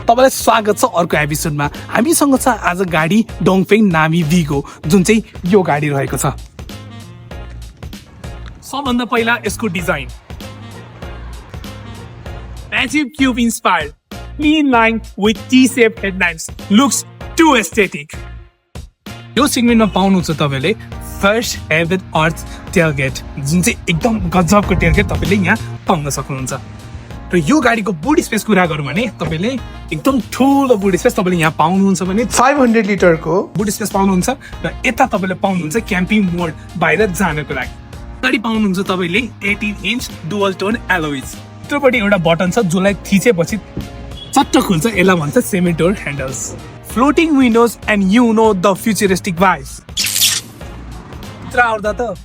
तपाईलाई स्वागत छ अर्को एपिसोडमा। हामीसँग छ आज गाडी डोङफेङ नामी भिगो, जुन चाहिँ यो गाडी रहेको छ। सबभन्दा पहिला यसको design massive cube inspired clean line with T shape headlights looks too aesthetic. यो सेगमेन्टमा पाउनुहुन्छ तपाईँले फर्स्ट एभर अर्थ टेलगेट, जुन चाहिँ एकदम गजबको टेलगेट तपाईँले यहाँ पाउन सक्नुहुन्छ। र यो गाडीको बुट स्पेस कुरा गरौँ भने तपाईँले एकदम ठुलो बुट स्पेस तपाईँले यहाँ पाउनुहुन्छ भने 500 लिटरको बुट स्पेस पाउनुहुन्छ। र यता तपाईँले पाउनुहुन्छ क्याम्पिङ मोड बाहिर जानको लागि। गाडी पाउनुहुन्छ तपाईँले 18 इन्च डुअल टोन एलोइज। भित्रपट्टि एउटा बटन छ जसलाई थिचेपछि चट्ट खुल्छ, यसलाई भन्छ semi door handles. Floating windows and you know the futuristic vibes. भित्र आउँदा त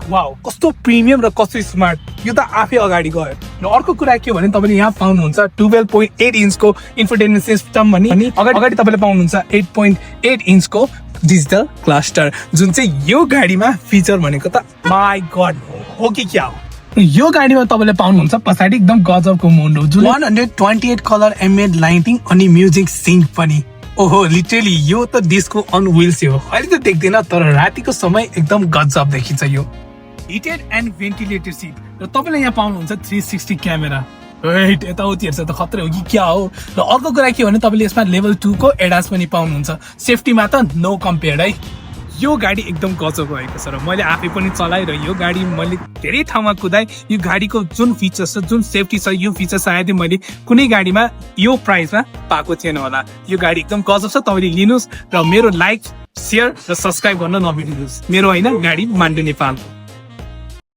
वाउ, कस्तो प्रिमियम र कस्तो स्मार्ट, यो त आफै अगाडि गयो। र अर्को कुरा के भने तपाईँले यहाँ पाउनुहुन्छ 12.8 इन्चको इन्फोटेनमेन्ट सिस्टम भने अगाडि तपाईँले पाउनुहुन्छ 8.8 इन्चको डिजिटल क्लस्टर, जुन चाहिँ यो गाडीमा फिचर भनेको त माई गड हो कि क्या हो। यो गाडीमा तपाईँले पाउनुहुन्छ पछाडि एकदम गजबको मुन्डो, जुन 128 कलर एमएड लाइटिङ अनि म्युजिक सिङ्क पनि। ओहो, लिटरली यो त डिस्को अन व्हील्स हो। अहिले त देख्दैन, तर रातिको समय एकदम गजब देखिन्छ यो। Heated and ventilated seat. र तपाईँले यहाँ पाउनुहुन्छ 360 क्यामेरा। राइट, यताउति हेर्छ त खतरै हो कि क्या हो। र अर्को कुरा के भने तपाईँले यसमा लेभल 2 को एडास पनि पाउनुहुन्छ। सेफ्टीमा त नो कम्पेयर है। यो गाडी एकदम गजब भएको छ र मैले आफै पनि चलाएँ र यो गाडी मैले धेरै ठाउँमा कुदाएँ। यो गाडीको जुन फिचर्स छ, जुन सेफ्टी छ, यो फिचर सायदै मैले कुनै गाडीमा यो प्राइसमा पाएको थिएन होला। यो गाडी एकदम गजब छ, तपाईँले लिनुहोस् र मेरो लाइक, सेयर र सब्सक्राइब गर्न नबिर्सिनुहोस्। मेरो होइन, गाडी मान्डु नेपाल।